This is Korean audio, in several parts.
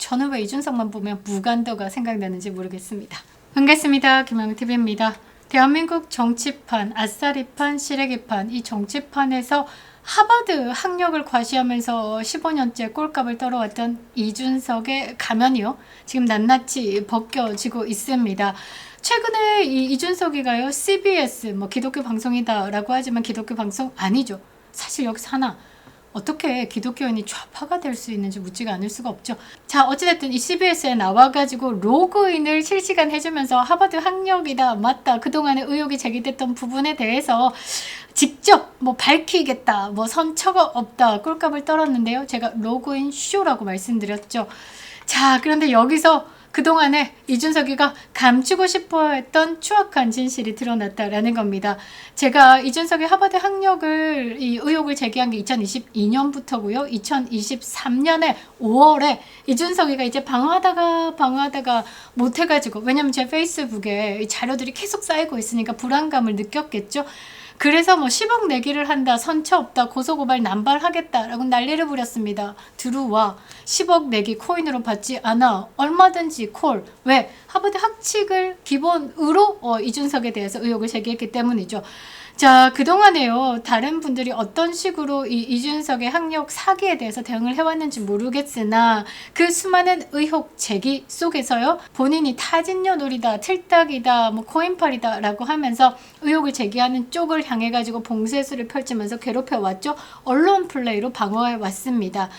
저는 왜 이준석만 보면 무간도가 생각나는지 모르겠습니다. 반갑습니다. 김학TV입니다. 대한민국 정치판, 아싸리판, 시래기판, 이 정치판에서 하버드 학력을 과시하면서 15년째 꼴값을 떨어왔던 이준석의 가면이요, 지금 낱낱이 벗겨지고 있습니다. 최근에 이 이준석이가요, CBS 기독교 방송이다 라고 하지만 기독교 방송 아니죠. 사실 여기서 하나, 어떻게 기독교인이 좌파가 될 수 있는지 묻지가 않을 수가 없죠. 자, 어찌됐든 이 CBS에 나와가지고 로그인을 실시간 해주면서 하버드 학력이다, 맞다, 그동안에 의혹이 제기됐던 부분에 대해서 직접 밝히겠다, 선처가 없다, 꼴값을 떨었는데요. 제가 로그인 쇼라고 말씀드렸죠. 자, 그런데 여기서 그동안에 이준석이가 감추고 싶어 했던 추악한 진실이 드러났다라는 겁니다. 제가 이준석이 하버드 학력을, 이 의혹을 제기한 게 2022년부터고요. 2023년에 5월에 이준석이가 이제 방어하다가 못해가지고, 왜냐면 제 페이스북에 이 자료들이 계속 쌓이고 있으니까 불안감을 느꼈겠죠. 그래서 10억 내기를 한다, 선처 없다, 고소고발 남발하겠다라고 난리를 부렸습니다. 들어와, 10억 내기 코인으로 받지 않아, 얼마든지 콜. 왜? 하버드 학칙을 기본으로 이준석에 대해서 의혹을 제기했기 때문이죠. 자, 그동안에요, 다른 분들이 어떤 식으로 이 이준석의 학력 사기에 대해서 대응을 해왔는지 모르겠으나 그 수많은 의혹 제기 속에서요, 본인이 타진녀 놀이다, 틀딱이다, 코인팔이다 라고 하면서 의혹을 제기하는 쪽을 향해 가지고 봉쇄수를 펼치면서 괴롭혀왔죠. 언론 플레이로 방어해왔습니다.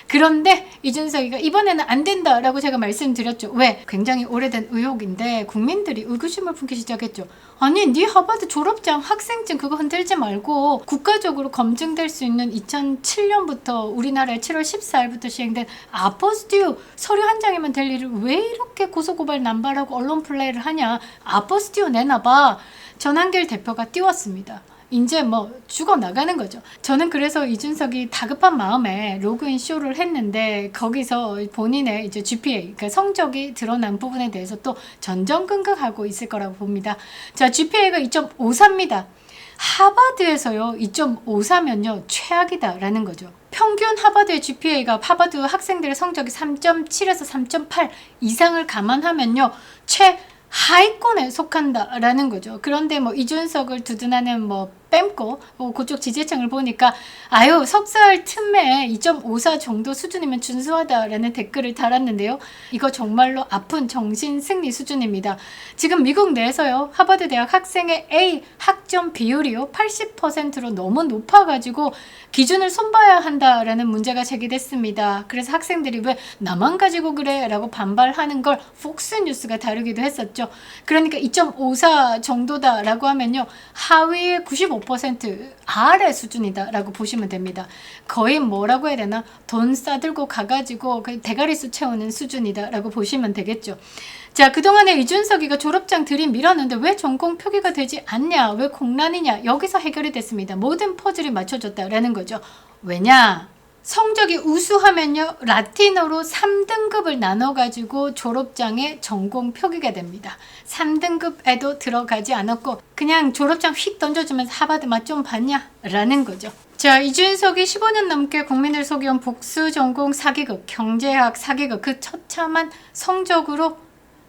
그런데 이준석이가 이번에는 안 된다라고 제가 말씀드렸죠. 왜? 굉장히 오래된 의혹인데 국민들이 의구심을 품기 시작했죠. 아니, 네 하버드 졸업장, 학생증 그거 흔들지 말고 국가적으로 검증될 수 있는 2007년부터 우리나라에 7월 14일부터 시행된 아포스티유 서류 한 장이면 될 일을 왜 이렇게 고소고발 남발하고 언론 플레이를 하냐. 아포스티유 내놔봐. 전한길 대표가 띄웠습니다. 이제 죽어나가는 거죠. 저는 그래서 이준석이 다급한 마음에 로그인 쇼를 했는데 거기서 본인의 이제 GPA, 그러니까 성적이 드러난 부분에 대해서 또 전전긍긍하고 있을 거라고 봅니다. 자, GPA가 2.54입니다. 하버드에서요 2.54면요 최악이다라는 거죠. 평균 하버드의 GPA가 하버드 학생들의 성적이 3.7에서 3.8 이상을 감안하면요 최하위권에 속한다라는 거죠. 그런데 이준석을 두둔하는 뺨고 그쪽 지지층을 보니까 아유, 석사할 틈에 2.54 정도 수준이면 준수하다라는 댓글을 달았는데요. 이거 정말로 아픈 정신승리 수준입니다. 지금 미국 내에서요 하버드 대학 학생의 A 학점 비율이요 80%로 너무 높아가지고 기준을 손봐야 한다라는 문제가 제기됐습니다. 그래서 학생들이 왜 나만 가지고 그래 라고 반발하는 걸 폭스뉴스가 다루기도 했었죠. 그러니까 2.54 정도다라고 하면요 하위의 95% 아래 수준이다 라고 보시면 됩니다. 거의 뭐라고 해야 되나, 돈 싸들고 가가지고 대가리수 채우는 수준이다 라고 보시면 되겠죠. 자, 그동안에 이준석이가 졸업장 들이밀었는데 왜 전공 표기가 되지 않냐, 왜 공란이냐, 여기서 해결이 됐습니다. 모든 퍼즐이 맞춰졌다라는 거죠. 왜냐? 성적이 우수하면요 라틴어로 3등급을 나눠가지고 졸업장에 전공 표기가 됩니다. 3등급에도 들어가지 않았고 그냥 졸업장 휙 던져주면서 하버드 맛 좀 봤냐? 라는 거죠. 자, 이준석이 15년 넘게 국민을 속여온 복수 전공 사기극, 경제학 사기극, 그 처참한 성적으로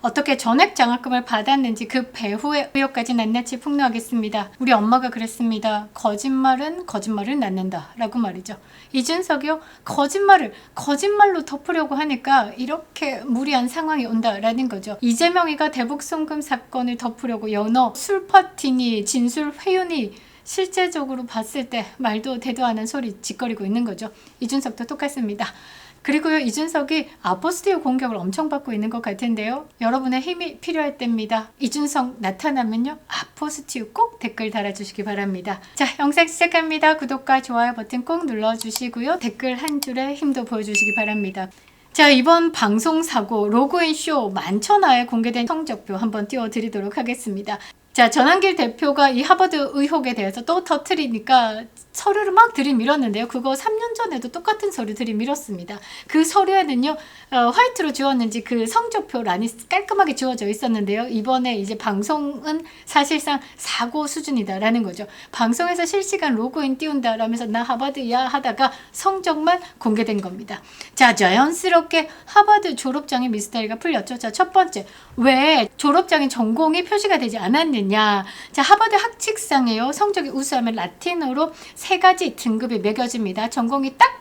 어떻게 전액 장학금을 받았는지 그 배후의 의혹까지 낱낱이 폭로하겠습니다. 우리 엄마가 그랬습니다. 거짓말은 거짓말을 낳는다 라고 말이죠. 이준석이요 거짓말로 덮으려고 하니까 이렇게 무리한 상황이 온다라는 거죠. 이재명이가 대북송금 사건을 덮으려고 연어, 술파티니, 진술 회유니 실제적으로 봤을 때 말도 대도 않은 소리 짓거리고 있는 거죠. 이준석도 똑같습니다. 그리고요 이준석이 아포스티유 공격을 엄청 받고 있는 것 같은데요. 여러분의 힘이 필요할 때입니다. 이준석 나타나면요 아포스티유 꼭 댓글 달아주시기 바랍니다. 자, 영상 시작합니다. 구독과 좋아요 버튼 꼭 눌러주시고요. 댓글 한 줄에 힘도 보여주시기 바랍니다. 자, 이번 방송 사고 로그인 쇼 만천하에 공개된 성적표 한번 띄워드리도록 하겠습니다. 자, 전한길 대표가 이 하버드 의혹에 대해서 또 터트리니까 서류를 막 들이밀었는데요. 그거 3년 전에도 똑같은 서류 들이밀었습니다. 그 서류에는요, 화이트로 지웠는지 그 성적표란이 깔끔하게 지워져 있었는데요. 이번에 이제 방송은 사실상 사고 수준이다라는 거죠. 방송에서 실시간 로그인 띄운다라면서 나 하버드야 하다가 성적만 공개된 겁니다. 자, 자연스럽게 하버드 졸업장의 미스터리가 풀렸죠. 자, 첫 번째, 왜 졸업장에 전공이 표시가 되지 않았느냐. 자, 하버드 학칙상에요. 성적이 우수하면 라틴어로 3가지 등급이 매겨집니다. 전공이 딱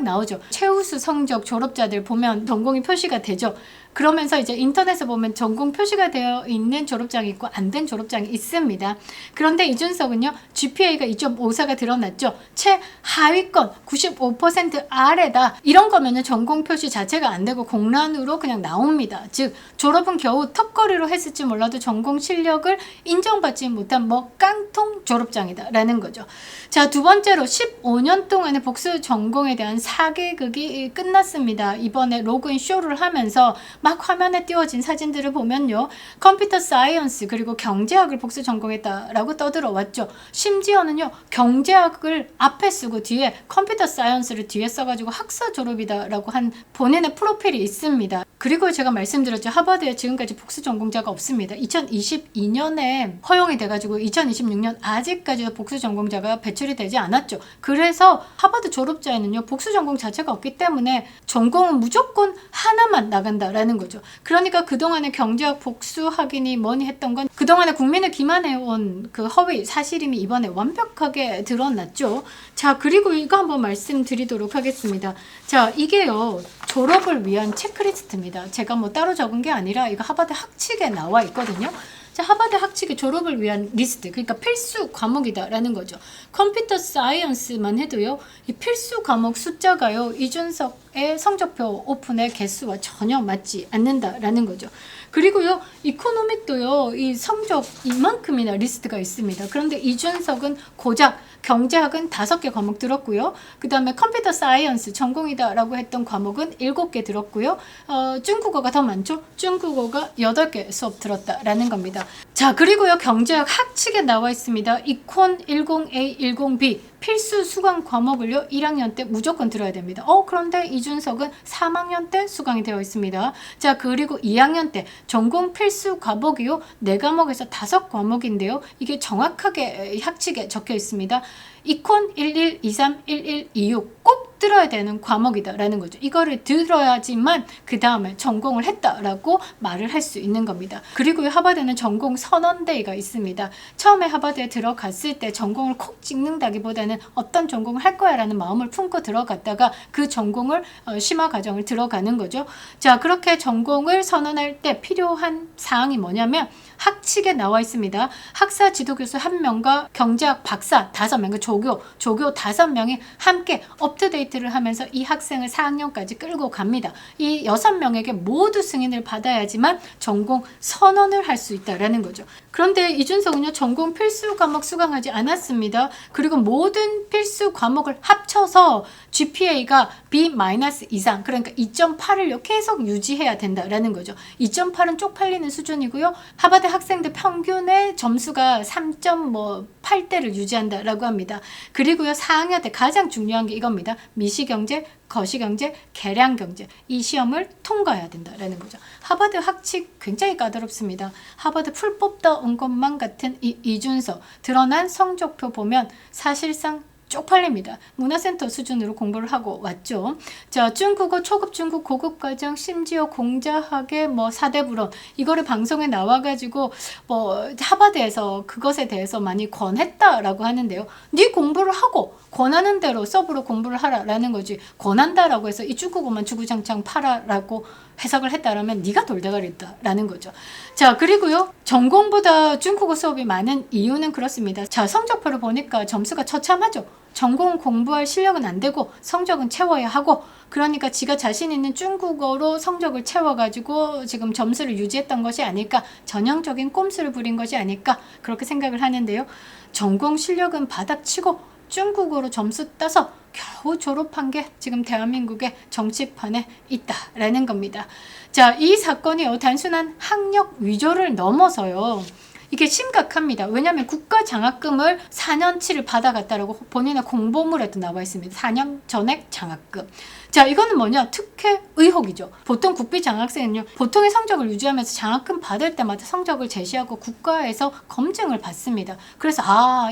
나오죠. 최우수 성적 졸업자들 보면 전공이 표시가 되죠. 그러면서 이제 인터넷에 보면 전공 표시가 되어 있는 졸업장이 있고 안 된 졸업장이 있습니다. 그런데 이준석은요, GPA가 2.54가 드러났죠. 최하위권 95% 아래다. 이런 거면은 전공 표시 자체가 안 되고 공란으로 그냥 나옵니다. 즉 졸업은 겨우 턱걸이로 했을지 몰라도 전공 실력을 인정받지 못한 뭐 깡통 졸업장이다라는 거죠. 자, 두 번째로 15년 동안의 복수 전공에 대한 사계극이 끝났습니다. 이번에 로그인 쇼를 하면서 막 화면에 띄워진 사진들을 보면요, 컴퓨터 사이언스 그리고 경제학을 복수 전공했다라고 떠들어왔죠. 심지어는요, 경제학을 앞에 쓰고 뒤에 컴퓨터 사이언스를 뒤에 써가지고 학사 졸업이다라고 한 본인의 프로필이 있습니다. 그리고 제가 말씀드렸죠, 하버드에 지금까지 복수 전공자가 없습니다. 2022년에 허용이 돼가지고 2026년 아직까지도 복수 전공자가 배출이 되지 않았죠. 그래서 하버드 졸업자에는요, 복수 전공 자체가 없기 때문에 전공은 무조건 하나만 나간다라는 거죠. 그러니까 그동안의 경제학 복수 확인이 뭐니 했던 건 그동안에 국민을 기만해온 그 허위 사실임이 이번에 완벽하게 드러났죠. 자, 그리고 이거 한번 말씀드리도록 하겠습니다. 자, 이게요, 졸업을 위한 체크리스트입니다. 제가 뭐 따로 적은 게 아니라 이거 하버드 학칙에 나와 있거든요. 자, 하버드 학칙의 졸업을 위한 리스트, 그러니까 필수 과목이다라는 거죠. 컴퓨터 사이언스만 해도요, 이 필수 과목 숫자가요, 이준석의 성적표 오픈의 개수와 전혀 맞지 않는다라는 거죠. 그리고요, 이코노믹도요, 이 성적 이만큼이나 리스트가 있습니다. 그런데 이준석은 고작 경제학은 5개 과목 들었고요. 그 다음에 컴퓨터 사이언스 전공이다라고 했던 과목은 7개 들었고요. 중국어가 더 많죠? 중국어가 8개 수업 들었다라는 겁니다. 자, 그리고요, 경제학 학칙에 나와 있습니다. 이콘 10A, 10B 필수 수강 과목을요, 1학년 때 무조건 들어야 됩니다. 그런데 이준석은 3학년 때 수강이 되어 있습니다. 자, 그리고 2학년 때 전공 필수 과목이요, 4과목에서 5과목인데요. 이게 정확하게 학칙에 적혀 있습니다. 이콘 11, 23, 11, 26 꼭 들어야 되는 과목이다라는 거죠. 이거를 들어야지만 그 다음에 전공을 했다라고 말을 할 수 있는 겁니다. 그리고 하버드는 전공 선언대회가 있습니다. 처음에 하버드에 들어갔을 때 전공을 콕 찍는다기보다는 어떤 전공을 할 거야 라는 마음을 품고 들어갔다가 그 전공을 심화 과정을 들어가는 거죠. 자, 그렇게 전공을 선언할 때 필요한 사항이 뭐냐면 학칙에 나와 있습니다. 학사 지도교수 1명과 경제학 박사 5명, 그 조교 5명이 함께 업투데이트를 하면서 이 학생을 4학년까지 끌고 갑니다. 이 6명에게 모두 승인을 받아야지만 전공 선언을 할 수 있다라는 거죠. 그런데 이준석은요, 전공 필수 과목 수강하지 않았습니다. 그리고 모든 필수 과목을 합쳐서 GPA가 B- 이상, 그러니까 2.8을 계속 유지해야 된다라는 거죠. 2.8은 쪽팔리는 수준이고요. 하버드 학생들 평균의 점수가 3.8대를 유지한다라고 합니다. 그리고요, 4학년 때 가장 중요한 게 이겁니다. 미시경제, 거시경제, 계량경제, 이 시험을 통과해야 된다라는 거죠. 하버드 학칙 굉장히 까다롭습니다. 하버드 풀 뽑다 온 것만 같은 이준석 드러난 성적표 보면 사실상 쪽팔립니다. 문화센터 수준으로 공부를 하고 왔죠. 자, 중국어 초급, 중국 고급 과정, 심지어 공자학의 뭐 4대 불원, 이거를 방송에 나와가지고 뭐 하버드에서 그것에 대해서 많이 권했다라고 하는데요. 네 공부를 하고 권하는 대로 서브로 공부를 하라라는 거지, 권한다라고 해서 이 중국어만 주구장창 팔아라고 해석을 했다라면 네가 돌대가리다라는 거죠. 자, 그리고요, 전공보다 중국어 수업이 많은 이유는 그렇습니다. 자, 성적표를 보니까 점수가 처참하죠. 전공 공부할 실력은 안 되고 성적은 채워야 하고, 그러니까 지가 자신 있는 중국어로 성적을 채워가지고 지금 점수를 유지했던 것이 아닐까, 전형적인 꼼수를 부린 것이 아닐까, 그렇게 생각을 하는데요. 전공 실력은 바닥치고 중국어로 점수 따서 겨우 졸업한 게 지금 대한민국의 정치판에 있다라는 겁니다. 자, 이 사건이요, 단순한 학력 위조를 넘어서요, 이게 심각합니다. 왜냐하면 국가장학금을 4년치를 받아갔다라고 본인의 공보물에도 나와 있습니다. 4년 전액 장학금. 자, 이거는 뭐냐? 특혜 의혹이죠. 보통 국비 장학생은요, 보통의 성적을 유지하면서 장학금 받을 때마다 성적을 제시하고 국가에서 검증을 받습니다. 그래서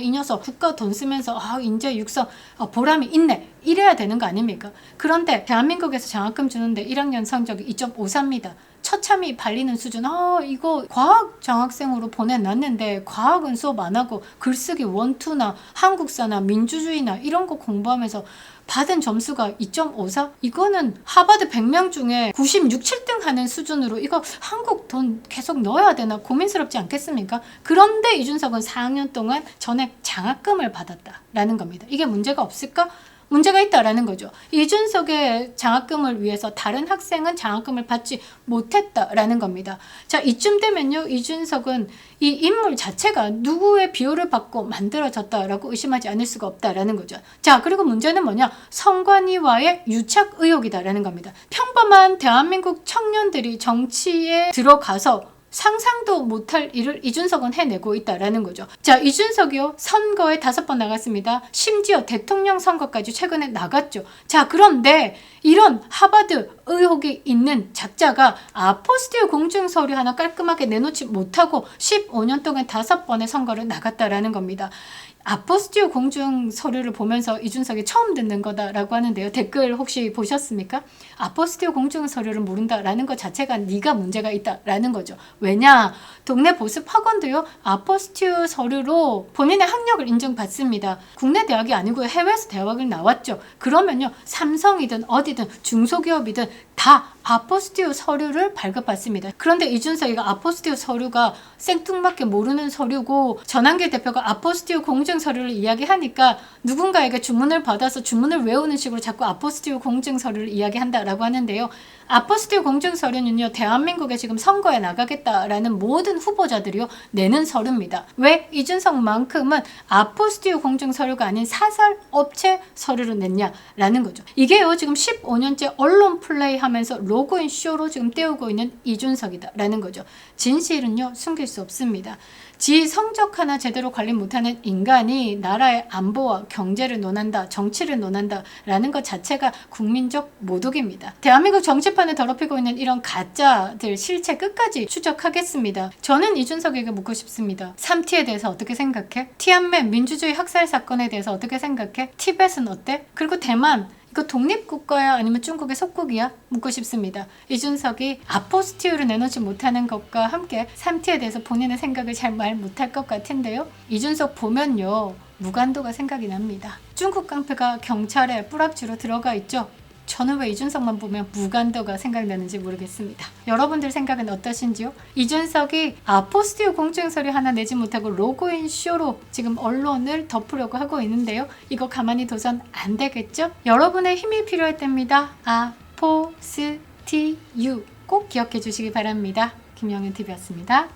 이 녀석 국가 돈 쓰면서 인재 육성 보람이 있네, 이래야 되는 거 아닙니까? 그런데 대한민국에서 장학금 주는데 1학년 성적이 2.54입니다. 처참히 발리는 수준. 이거 과학 장학생으로 보내놨는데 과학은 수업 안 하고 글쓰기 원투나 한국사나 민주주의나 이런 거 공부하면서 받은 점수가 2.54? 이거는 하버드 100명 중에 96, 7등 하는 수준으로 이거 한국 돈 계속 넣어야 되나 고민스럽지 않겠습니까? 그런데 이준석은 4학년 동안 전액 장학금을 받았다라는 겁니다. 이게 문제가 없을까? 문제가 있다라는 거죠. 이준석의 장학금을 위해서 다른 학생은 장학금을 받지 못했다라는 겁니다. 자, 이쯤 되면요, 이준석은 이 인물 자체가 누구의 비호를 받고 만들어졌다라고 의심하지 않을 수가 없다라는 거죠. 자, 그리고 문제는 뭐냐? 선관위와의 유착 의혹이다라는 겁니다. 평범한 대한민국 청년들이 정치에 들어가서 상상도 못할 일을 이준석은 해내고 있다라는 거죠. 자, 이준석이요, 선거에 5번 나갔습니다. 심지어 대통령 선거까지 최근에 나갔죠. 자, 그런데 이런 하버드 의혹이 있는 작자가 아포스티오 공증서류 하나 깔끔하게 내놓지 못하고 15년 동안 5번의 선거를 나갔다라는 겁니다. 아포스티오 공증 서류를 보면서 이준석이 처음 듣는 거다라고 하는데요. 댓글 혹시 보셨습니까? 아포스티오 공증 서류를 모른다라는 것 자체가 네가 문제가 있다라는 거죠. 왜냐? 동네 보습 학원도요, 아포스티오 서류로 본인의 학력을 인정받습니다. 국내 대학이 아니고요, 해외에서 대학을 나왔죠. 그러면요, 삼성이든 어디든 중소기업이든 다 아포스티오 서류를 발급받습니다. 그런데 이준석이가 아포스티오 서류가 생뚱맞게 모르는 서류고 전한길 대표가 아포스티오 공증 서류를 이야기하니까 누군가에게 주문을 받아서 주문을 외우는 식으로 자꾸 아포스티오 공증 서류를 이야기한다라고 하는데요. 아포스티오 공증 서류는요, 대한민국에 지금 선거에 나가겠다라는 모든 후보자들이요 내는 서류입니다. 왜 이준석만큼은 아포스티오 공증 서류가 아닌 사설 업체 서류를 냈냐라는 거죠. 이게요, 지금 15년째 언론 플레이 하면서 로그인 쇼로 지금 떼우고 있는 이준석이다라는 거죠. 진실은요, 숨길 수 없습니다. 지 성적 하나 제대로 관리 못하는 인간이 나라의 안보와 경제를 논한다, 정치를 논한다 라는 것 자체가 국민적 모독입니다. 대한민국 정치판을 더럽히고 있는 이런 가짜들 실체 끝까지 추적하겠습니다. 저는 이준석에게 묻고 싶습니다. 3T에 대해서 어떻게 생각해? 티안멘 민주주의 학살 사건에 대해서 어떻게 생각해? 티벳은 어때? 그리고 대만, 이거 독립국가야 아니면 중국의 속국이야? 묻고 싶습니다. 이준석이 아포스티오를 내놓지 못하는 것과 함께 3T에 대해서 본인의 생각을 잘 말 못할 것 같은데요. 이준석 보면요, 무간도가 생각이 납니다. 중국 깡패가 경찰에 뿌락지로 들어가 있죠. 저는 왜 이준석만 보면 무간도가 생각나는지 모르겠습니다. 여러분들 생각은 어떠신지요? 이준석이 아포스티오 공증서류 하나 내지 못하고 로그인 쇼로 지금 언론을 덮으려고 하고 있는데요. 이거 가만히 둬선 안 되겠죠? 여러분의 힘이 필요할 때입니다. 아포스티오 꼭 기억해 주시기 바랍니다. 김영윤TV였습니다.